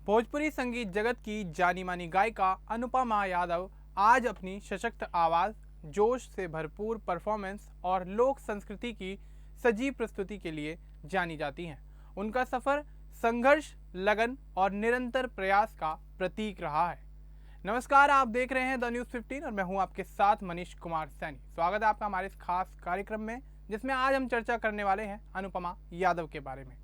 भोजपुरी संगीत जगत की जानी मानी गायिका अनुपमा यादव आज अपनी सशक्त आवाज़, जोश से भरपूर परफॉर्मेंस और लोक संस्कृति की सजीव प्रस्तुति के लिए जानी जाती हैं। उनका सफ़र संघर्ष, लगन और निरंतर प्रयास का प्रतीक रहा है। नमस्कार, आप देख रहे हैं द न्यूज़ 15 और मैं हूं आपके साथ मनीष कुमार सैनी। स्वागत है आपका हमारे इस खास कार्यक्रम में, जिसमें आज हम चर्चा करने वाले हैं अनुपमा यादव के बारे में।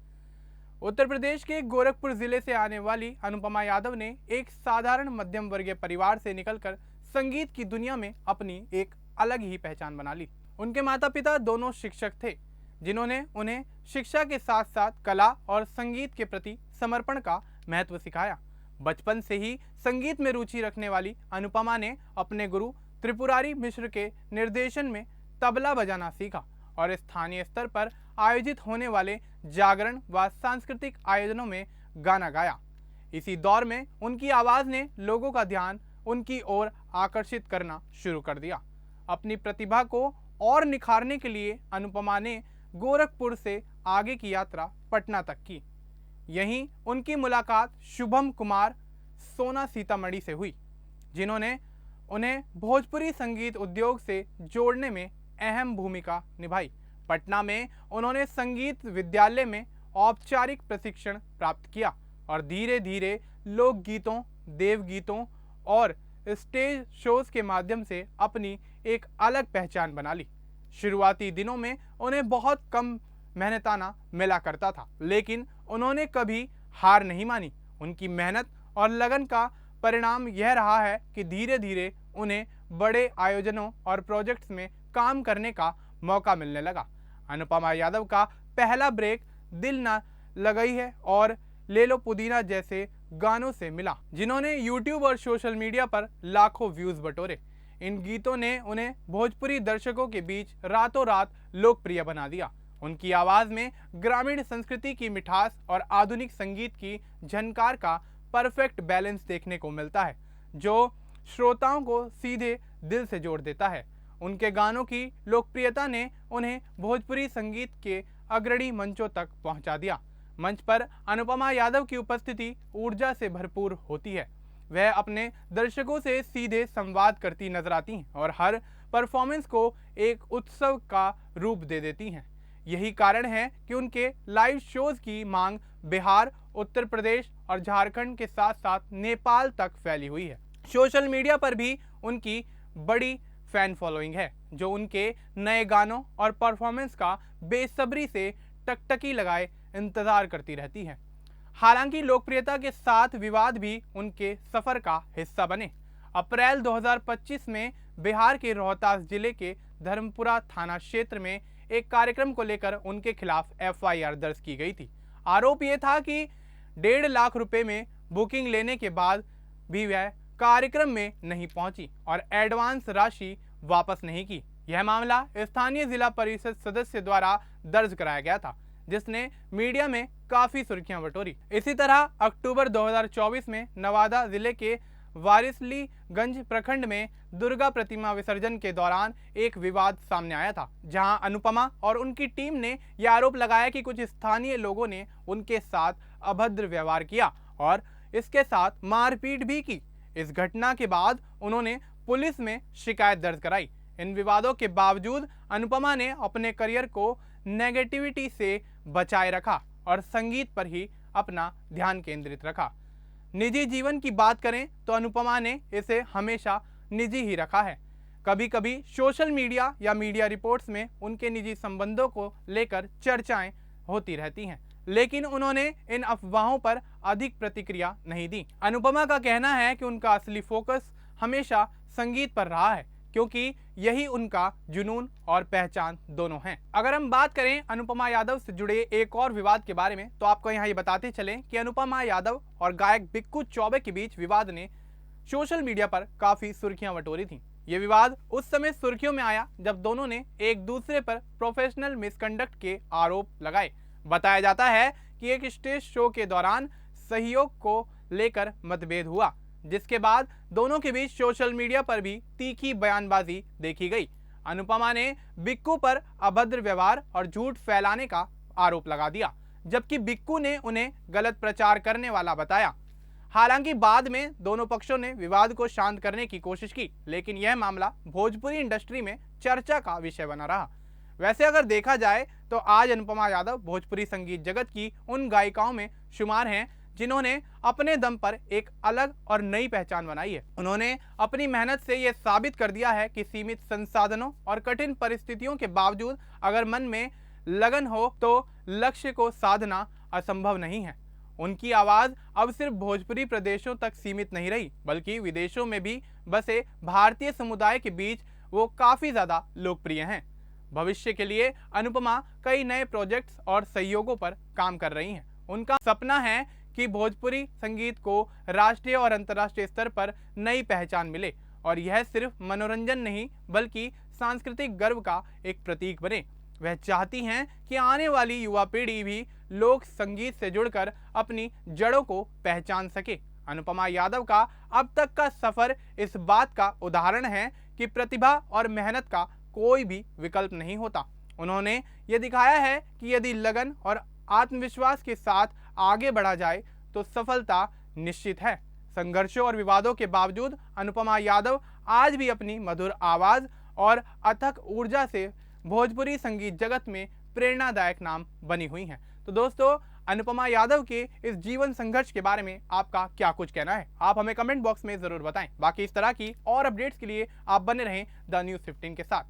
उत्तर प्रदेश के गोरखपुर जिले से आने वाली अनुपमा यादव ने एक साधारण मध्यम वर्गीय परिवार से निकलकर संगीत की दुनिया में अपनी एक अलग ही पहचान बना ली। उनके माता पिता दोनों शिक्षक थे, जिन्होंने उन्हें शिक्षा के साथ साथ कला और संगीत के प्रति समर्पण का महत्व सिखाया। बचपन से ही संगीत में रुचि रखने वाली अनुपमा ने अपने गुरु त्रिपुरारी मिश्र के निर्देशन में तबला बजाना सीखा और स्थानीय स्तर पर आयोजित होने वाले जागरण व सांस्कृतिक आयोजनों में गाना गाया। इसी दौर में उनकी आवाज़ ने लोगों का ध्यान उनकी ओर आकर्षित करना शुरू कर दिया। अपनी प्रतिभा को और निखारने के लिए अनुपमा ने गोरखपुर से आगे की यात्रा पटना तक की। यहीं उनकी मुलाकात शुभम कुमार सोना सीतामढ़ी से हुई, जिन्होंने उन्हें भोजपुरी संगीत उद्योग से जोड़ने में अहम भूमिका निभाई। पटना में उन्होंने संगीत विद्यालय में औपचारिक प्रशिक्षण प्राप्त किया और धीरे धीरे लोकगीतों, देवगीतों और स्टेज शोज के माध्यम से अपनी एक अलग पहचान बना ली। शुरुआती दिनों में उन्हें बहुत कम मेहनताना मिला करता था, लेकिन उन्होंने कभी हार नहीं मानी। उनकी मेहनत और लगन का परिणाम यह रहा है कि धीरे धीरे उन्हें बड़े आयोजनों और प्रोजेक्ट्स में काम करने का मौका मिलने लगा। अनुपमा यादव का पहला ब्रेक दिल ना लगई है और ले लो पुदीना जैसे गानों से मिला, जिन्होंने यूट्यूब और सोशल मीडिया पर लाखों व्यूज बटोरे। इन गीतों ने उन्हें भोजपुरी दर्शकों के बीच रातों रात लोकप्रिय बना दिया। उनकी आवाज़ में ग्रामीण संस्कृति की मिठास और आधुनिक संगीत की झनकार का परफेक्ट बैलेंस देखने को मिलता है, जो श्रोताओं को सीधे दिल से जोड़ देता है। उनके गानों की लोकप्रियता ने उन्हें भोजपुरी संगीत के अग्रणी मंचों तक पहुंचा दिया। मंच पर अनुपमा यादव की उपस्थिति ऊर्जा से भरपूर होती है। वह अपने दर्शकों से सीधे संवाद करती नजर आती हैं और हर परफॉर्मेंस को एक उत्सव का रूप दे देती हैं। यही कारण है कि उनके लाइव शोज की मांग बिहार, उत्तर प्रदेश और झारखंड के साथ साथ नेपाल तक फैली हुई है। सोशल मीडिया पर भी उनकी बड़ी फैन फॉलोइंग है, जो उनके नए गानों और परफॉर्मेंस का बेसब्री से टकटकी लगाए इंतजार करती रहती है। हालांकि लोकप्रियता के साथ विवाद भी उनके सफर का हिस्सा बने। अप्रैल 2025 में बिहार के रोहतास जिले के धर्मपुरा थाना क्षेत्र में एक कार्यक्रम को लेकर उनके खिलाफ FIR दर्ज की गई थी। आरोप ये था कि 1.5 लाख रुपए में बुकिंग लेने के बाद भी वह कार्यक्रम में नहीं पहुंची और एडवांस राशि वापस नहीं की। यह मामला स्थानीय जिला परिषद सदस्य द्वारा दर्ज कराया गया था, जिसने मीडिया में काफी सुर्खियां बटोरी। इसी तरह अक्टूबर 2024 में नवादा जिले के वारिसलीगंज प्रखंड में दुर्गा प्रतिमा विसर्जन के दौरान एक विवाद सामने आया था, जहां अनुपमा और उनकी टीम ने यह आरोप लगाया कि कुछ स्थानीय लोगों ने उनके साथ अभद्र व्यवहार किया और इसके साथ मारपीट भी की। इस घटना के बाद उन्होंने पुलिस में शिकायत दर्ज कराई। इन विवादों के बावजूद अनुपमा ने अपने करियर को नेगेटिविटी से बचाए रखा और संगीत पर ही अपना ध्यान केंद्रित रखा। निजी जीवन की बात करें तो अनुपमा ने इसे हमेशा निजी ही रखा है। कभी कभी सोशल मीडिया या मीडिया रिपोर्ट्स में उनके निजी संबंधों को लेकर चर्चाएं होती रहती हैं, लेकिन उन्होंने इन अफवाहों पर अधिक प्रतिक्रिया नहीं दी। अनुपमा का कहना है कि उनका असली फोकस हमेशा संगीत पर रहा है, क्योंकि यही उनका जुनून और पहचान दोनों हैं। अगर हम बात करें अनुपमा यादव से जुड़े एक और विवाद के बारे में, तो आपको यहाँ ये बताते चलें कि अनुपमा यादव और गायक बिक्कू चौबे के बीच विवाद ने सोशल मीडिया पर काफी सुर्खियां बटोरी थी। ये विवाद उस समय सुर्खियों में आया जब दोनों ने एक दूसरे पर प्रोफेशनल मिसकंडक्ट के आरोप लगाए। बताया जाता है कि एक स्टेज शो के दौरान सहयोग को लेकर मतभेद हुआ, जिसके बाद दोनों के बीच सोशल मीडिया पर भी तीखी बयानबाजी देखी गई। अनुपमा ने बिक्कू पर अभद्र व्यवहार और झूठ फैलाने का आरोप लगा दिया, जबकि बिक्कू ने उन्हें गलत प्रचार करने वाला बताया। हालांकि बाद में दोनों पक्षों ने विवाद को शांत करने की कोशिश की, लेकिन यह मामला भोजपुरी इंडस्ट्री में चर्चा का विषय बना रहा। वैसे अगर देखा जाए तो आज अनुपमा यादव भोजपुरी संगीत जगत की उन गायिकाओं में शुमार हैं जिन्होंने अपने दम पर एक अलग और नई पहचान बनाई है। उन्होंने अपनी मेहनत से यह साबित कर दिया है कि सीमित संसाधनों और कठिन परिस्थितियों के बावजूद अगर मन में लगन हो तो लक्ष्य को साधना असंभव नहीं है। उनकी आवाज अब सिर्फ भोजपुरी प्रदेशों तक सीमित नहीं रही, बल्कि विदेशों में भी बसे भारतीय समुदाय के बीच वो काफी ज्यादा लोकप्रिय हैं। भविष्य के लिए अनुपमा कई नए प्रोजेक्ट्स और सहयोगों पर काम कर रही हैं। उनका सपना है कि भोजपुरी संगीत को राष्ट्रीय और अंतर्राष्ट्रीय स्तर पर नई पहचान मिले और यह सिर्फ मनोरंजन नहीं बल्कि सांस्कृतिक गर्व का एक प्रतीक बने। वह चाहती हैं कि आने वाली युवा पीढ़ी भी लोक संगीत से जुड़कर अपनी जड़ों को पहचान सके। अनुपमा यादव का अब तक का सफर इस बात का उदाहरण है कि प्रतिभा और मेहनत का कोई भी विकल्प नहीं होता। उन्होंने ये दिखाया है कि यदि लगन और आत्मविश्वास के साथ आगे बढ़ा जाए तो सफलता निश्चित है। संघर्षों और विवादों के बावजूद अनुपमा यादव आज भी अपनी मधुर आवाज और अथक ऊर्जा से भोजपुरी संगीत जगत में प्रेरणादायक नाम बनी हुई हैं। तो दोस्तों, अनुपमा यादव के इस जीवन संघर्ष के बारे में आपका क्या कुछ कहना है, आप हमें कमेंट बॉक्स में जरूर बताएं। बाकी इस तरह की और अपडेट्स के लिए आप बने रहें द न्यूज़ 15 के साथ।